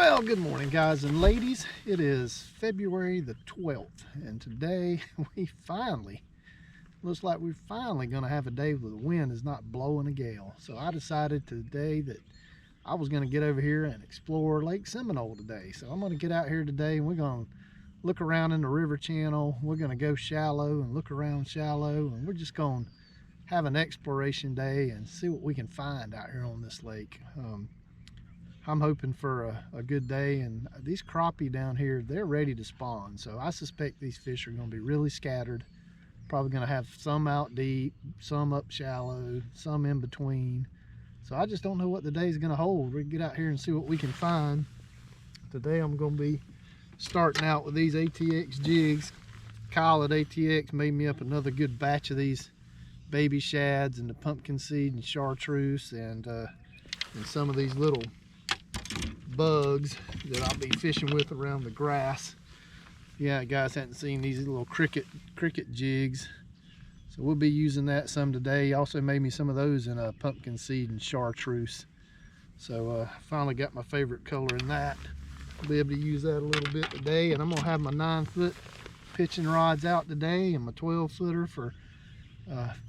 Well, good morning, guys and ladies. It is February the 12th, and today looks like we're finally going to have a day where the wind is not blowing a gale. So I decided today that I was going to get over here and explore Lake Seminole today. So I'm going to get out here today and we're going to look around in the river channel. We're going to go shallow and look around shallow, and we're just going to have an exploration day and see what we can find out here on this lake. I'm hoping for a good day, and these crappie down here, they're ready to spawn. So I suspect these fish are going to be really scattered. Probably going to have some out deep, some up shallow, some in between. So I just don't know what the day is going to hold. We can get out here and see what we can find. Today I'm going to be starting out with these ATX jigs. Kyle at ATX made me up another good batch of these baby shads and the pumpkin seed and chartreuse and some of these little bugs that I'll be fishing with around the grass. Yeah, guys hadn't seen these little cricket jigs, so we'll be using that some today. He also made me some of those in a pumpkin seed and chartreuse. So finally got my favorite color in that. I'll be able to use that a little bit today, and I'm gonna have my 9-foot pitching rods out today and my 12-footer for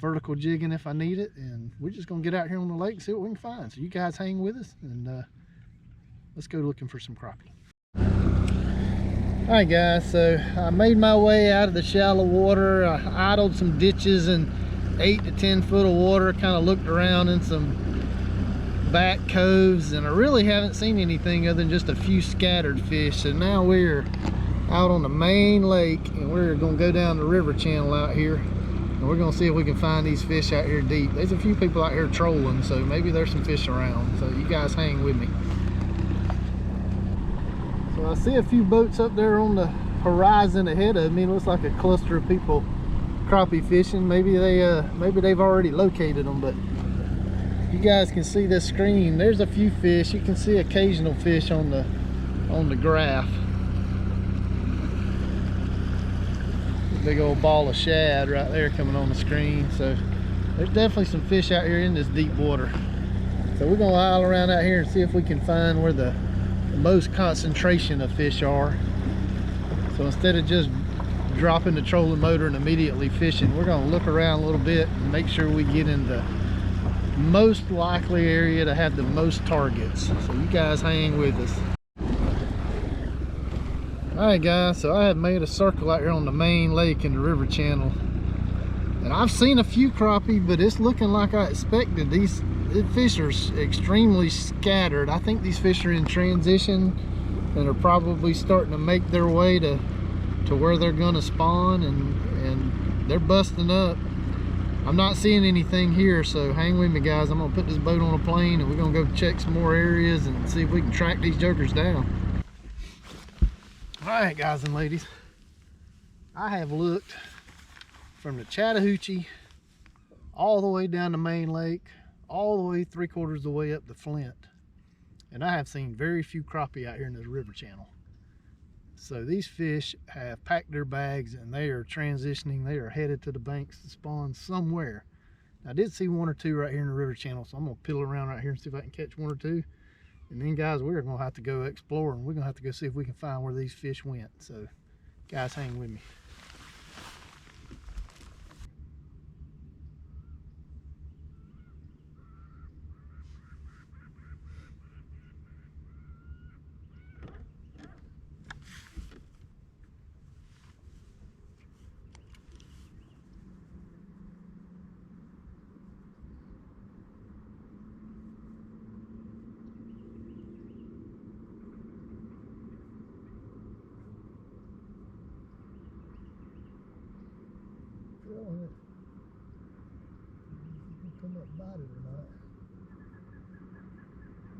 vertical jigging if I need it. And we're just gonna get out here on the lake and see what we can find. So you guys hang with us, and let's go looking for some crappie. All right, guys, so I made my way out of the shallow water. I idled some ditches and 8 to 10 foot of water, kind of looked around in some back coves, and I really haven't seen anything other than just a few scattered fish. So now we're out on the main lake, and we're gonna go down the river channel out here, and we're gonna see if we can find these fish out here deep. There's a few people out here trolling, so maybe there's some fish around. So you guys hang with me. So I see a few boats up there on the horizon ahead of me. It looks like a cluster of people crappie fishing. Maybe they've already located them, but you guys can see this screen. There's a few fish. You can see occasional fish on the graph. A big old ball of shad right there coming on the screen. So there's definitely some fish out here in this deep water. So we're gonna idle around out here and see if we can find where the most concentration of fish are. So instead of just dropping the trolling motor and immediately fishing, we're going to look around a little bit and make sure we get in the most likely area to have the most targets. So you guys hang with us. All right, guys, so I have made a circle out here on the main lake in the river channel, and I've seen a few crappie, but it's looking like I expected. These fish are extremely scattered. I think these fish are in transition and are probably starting to make their way to where they're going to spawn, and they're busting up. I'm not seeing anything here, so hang with me, guys. I'm gonna put this boat on a plane and we're gonna go check some more areas and see if we can track these jokers down. All right, guys and ladies, I have looked from the Chattahoochee all the way down the main lake, all the way 3/4 of the way up the Flint, and I have seen very few crappie out here in this river channel. So these fish have packed their bags and they are transitioning. They are headed to the banks to spawn somewhere. I did see 1 or 2 right here in the river channel, so I'm gonna pill around right here and see if I can catch 1 or 2. And then, guys, we're gonna have to go explore, and we're gonna have to go see if we can find where these fish went. So guys, hang with me. Come up bite it or not.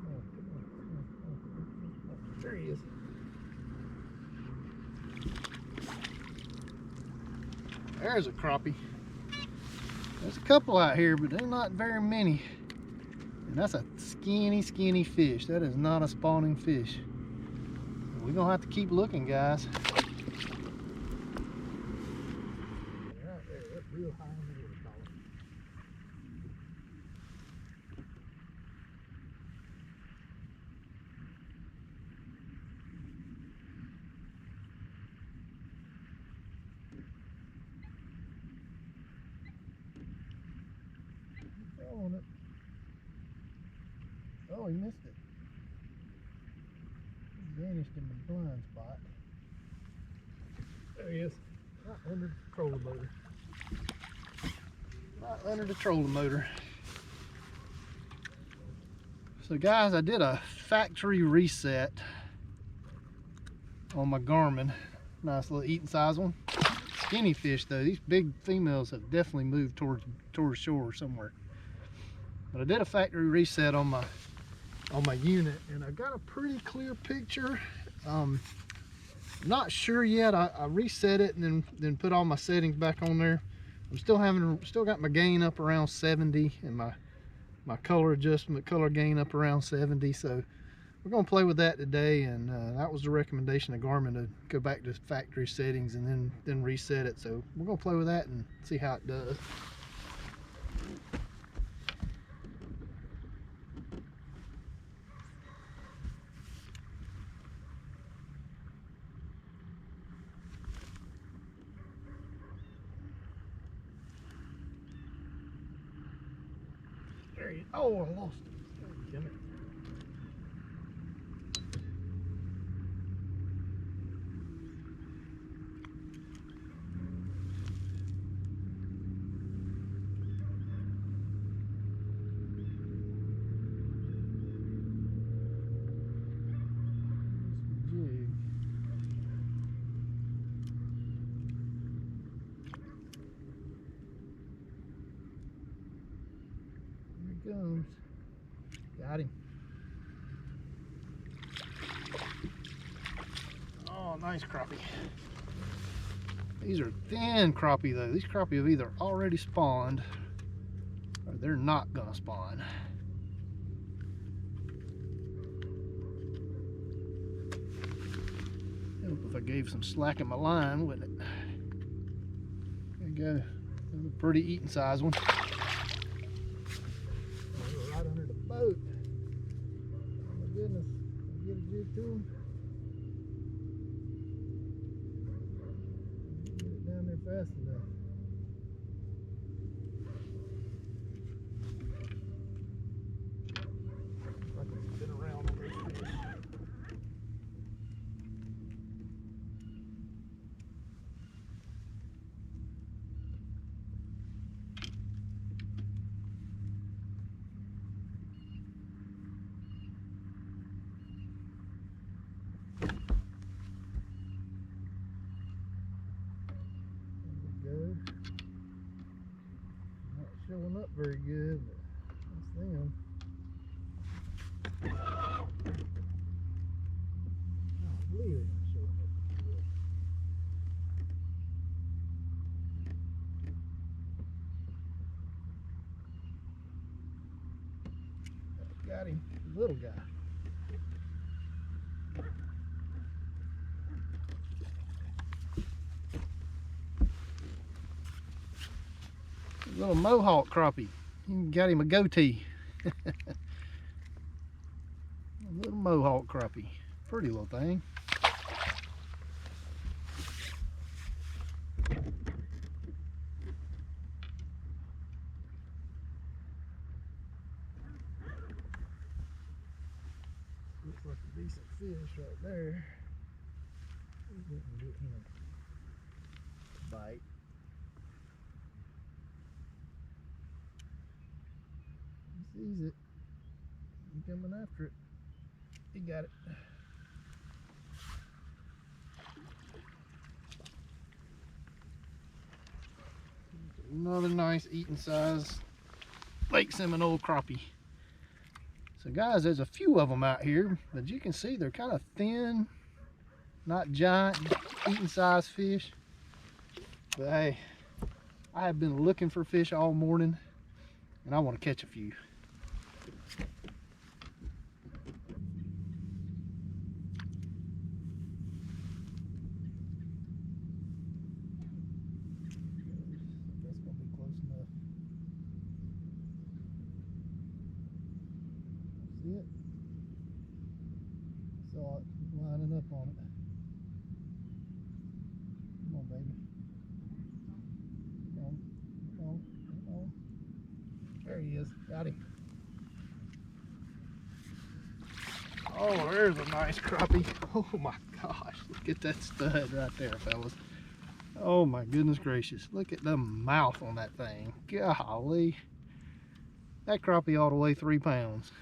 Oh, come on. There he is. There's a crappie. There's a couple out here, but they're not very many. And that's a skinny fish. That is not a spawning fish. We're gonna have to keep looking, guys. Right there, that's real high in the water column. Oh, he missed it. He vanished in the blind spot. There he is. Right under the trolling motor. Right under the trolling motor. So guys, I did a factory reset on my Garmin. Nice little eating size one. Skinny fish though. These big females have definitely moved towards shore somewhere. But I did a factory reset on my unit, and I got a pretty clear picture. Not sure yet. I reset it and then put all my settings back on there. I'm still got my gain up around 70, and my color adjustment, color gain up around 70. So we're gonna play with that today, and that was the recommendation of Garmin, to go back to factory settings and then reset it. So we're gonna play with that and see how it does. There you, oh, I lost it. Damn it. Jig. Here he comes. Got him. Oh, nice crappie. These are thin crappie though. These crappie have either already spawned or they're not gonna spawn. Help if I gave some slack in my line, wouldn't it? There you go. Another pretty eating size one. Right under the boat. Oh my goodness. Can I get a jig to him? Get it down there fast enough. I can spin around on those fish. Not showing up very good, but that's them. I believe they're not showing up very good. Got him, little guy. Little mohawk crappie. You got him a goatee. A little mohawk crappie. Pretty little thing. Looks like a decent fish right there. We didn't get him a bite. He sees it. He's coming after it. He got it. Another nice eating size Lake Seminole crappie. So guys, there's a few of them out here, but you can see they're kind of thin, not giant eating size fish. But hey, I have been looking for fish all morning, and I want to catch a few. That's gonna be close enough. See it? Saw it lining up on it. Come on, baby. Come on, come on, come on. There he is. Got him. Oh, there's a nice crappie. Oh my gosh, look at that stud right there, fellas. Oh my goodness gracious, look at the mouth on that thing. Golly, that crappie ought to weigh 3 pounds.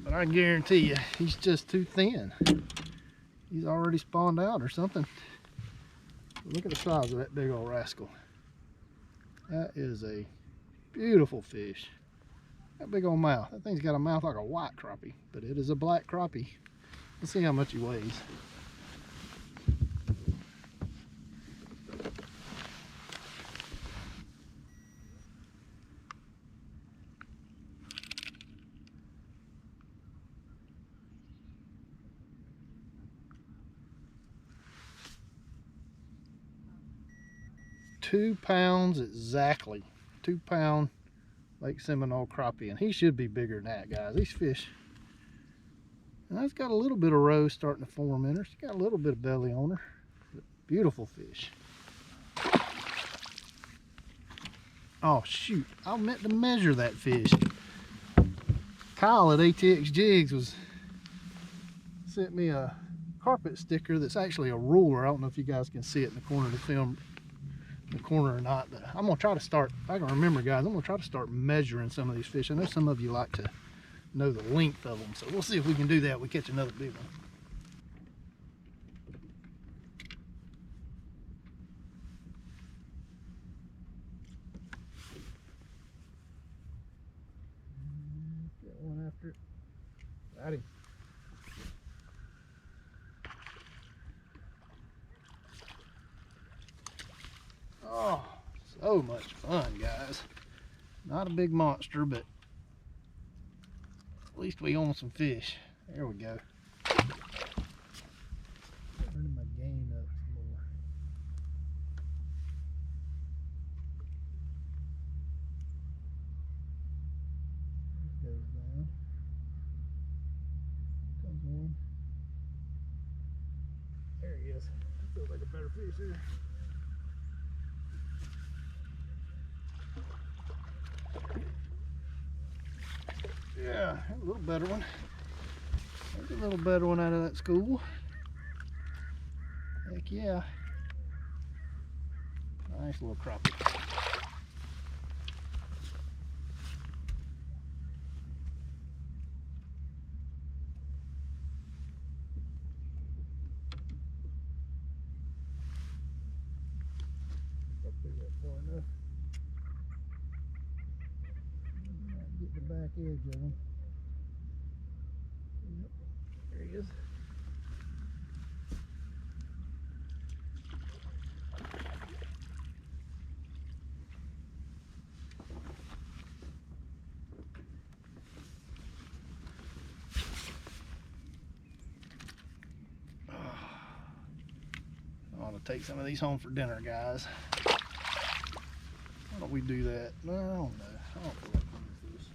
But I guarantee you, he's just too thin. He's already spawned out or something. Look at the size of that big old rascal. That is a beautiful fish. That big old mouth. That thing's got a mouth like a white crappie, but it is a black crappie. Let's see how much he weighs. Two pounds exactly. 2 pound Lake Seminole crappie, and he should be bigger than that, guys. These fish, and that's got a little bit of roe starting to form in her. She's got a little bit of belly on her. Beautiful fish. Oh shoot, I meant to measure that fish. Kyle at ATX Jigs sent me a carpet sticker that's actually a ruler. I don't know if you guys can see it in the corner of the film, the corner or not. But I'm gonna try to start, if I can remember, guys, I'm gonna try to start measuring some of these fish. I know some of you like to know the length of them, so we'll see if we can do that. We catch another big one. Get one after it. Got him. Oh, so much fun, guys. Not a big monster, but at least we own some fish. There we go. Turning my gain up some more. This goes down. Comes one. There he is. That feels like a better fish here. Yeah, a little better one. There's a little better one out of that school. Heck yeah. Nice little crappie. Up there that far enough. Get the back edge of him. Yep, there he is. I want to take some of these home for dinner, guys. Why don't we do that? No, I don't know. I don't feel like doing this.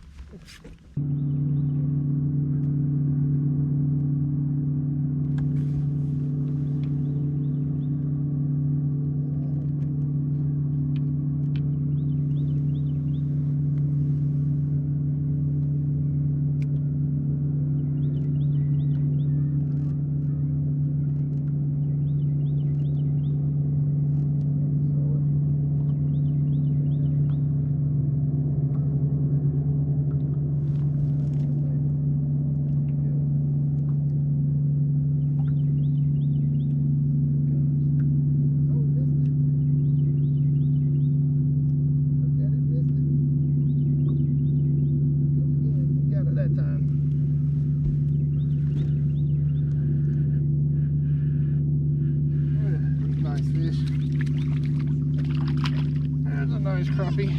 Crappie.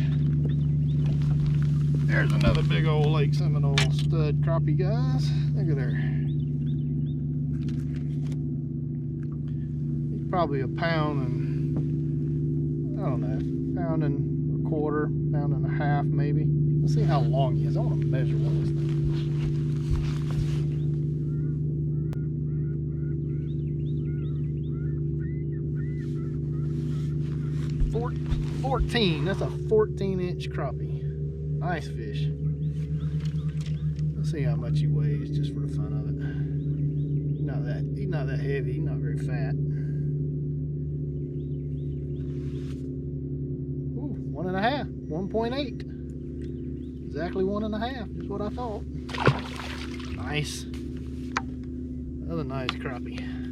There's another big old Lake Seminole stud crappie, guys. Look at there. He's probably a pound and, I don't know, pound and a quarter, pound and a half maybe. Let's see how long he is. I want to measure one of this thing. 14, that's a 14-inch crappie. Nice fish. Let's see how much he weighs just for the fun of it. He's not that heavy, he's not very fat. Ooh, 1.5, 1.8. Exactly 1.5, just what I thought. Nice. Another nice crappie.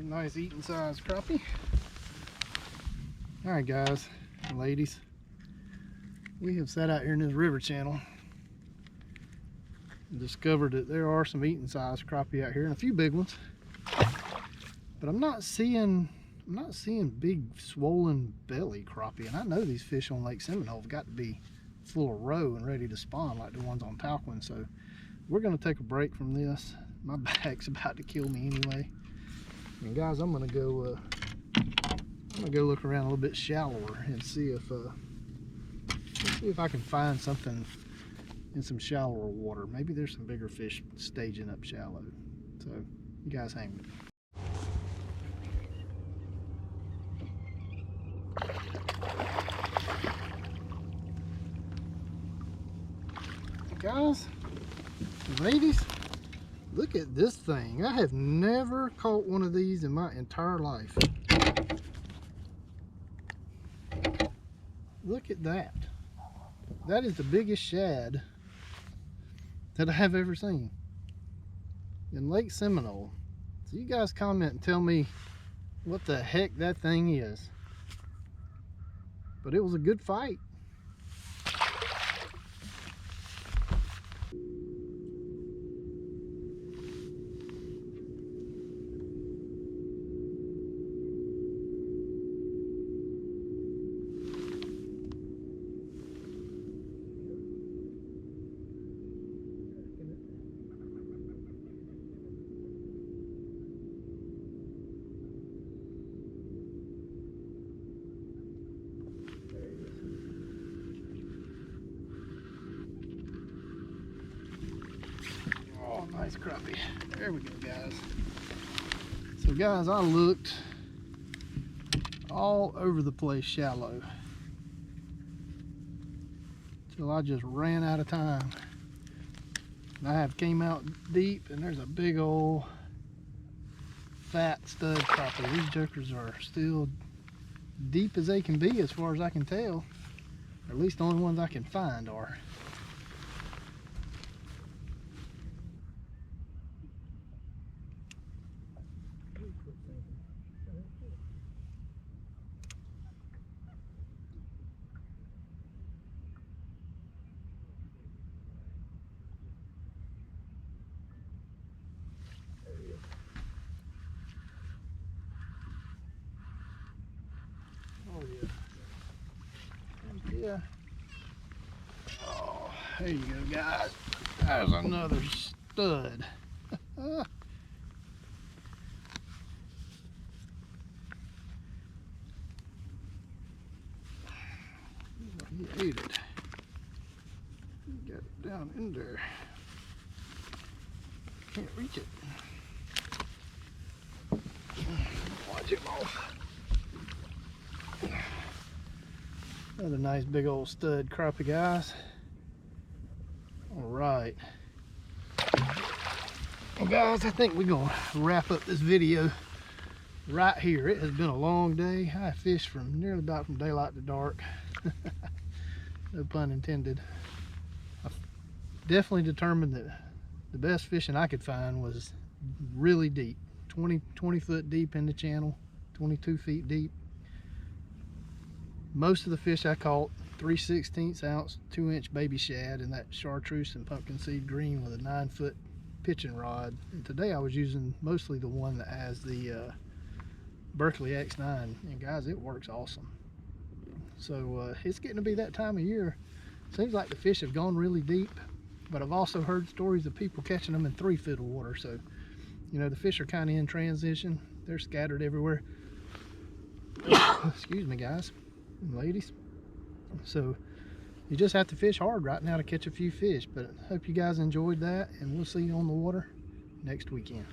Nice eating size crappie. Alright guys and ladies, we have sat out here in this river channel and discovered that there are some eating size crappie out here and a few big ones, but I'm not seeing big swollen belly crappie. And I know these fish on Lake Seminole have got to be full of roe and ready to spawn like the ones on Talquin. So we're going to take a break from this. My back's about to kill me anyway. And guys, I'm gonna go look around a little bit shallower and see if I can find something in some shallower water. Maybe there's some bigger fish staging up shallow. So you guys hang with me. Guys, ladies, look at this thing. I have never caught one of these in my entire life. Look at that. That is the biggest shad that I have ever seen in Lake Seminole. So you guys comment and tell me what the heck that thing is. But it was a good fight. Nice crappie. There we go, guys. So guys, I looked all over the place shallow till I just ran out of time. And I have came out deep, and there's a big old fat stud crappie. These jokers are still deep as they can be as far as I can tell. Or at least the only ones I can find are. Yeah. Oh, there you go, guys. There's another stud. He ate it. He got it down in there. Can't reach it. Watch him off. Another nice big old stud crappie, guys. All right. Well, guys, I think we're gonna wrap up this video right here. It has been a long day. I fished from nearly about from daylight to dark. No pun intended. I definitely determined that the best fishing I could find was really deep, 20 foot deep in the channel, 22 feet deep. Most of the fish I caught 3/16 ounce 2-inch baby shad and that chartreuse and pumpkin seed green with a 9-foot pitching rod. And today I was using mostly the one that has the Berkeley X9, and guys, it works awesome. So it's getting to be that time of year. Seems like the fish have gone really deep, but I've also heard stories of people catching them in 3 foot of water. So, you know, the fish are kind of in transition. They're scattered everywhere. Excuse me, guys and ladies. So you just have to fish hard right now to catch a few fish. But I hope you guys enjoyed that, and we'll see you on the water next weekend.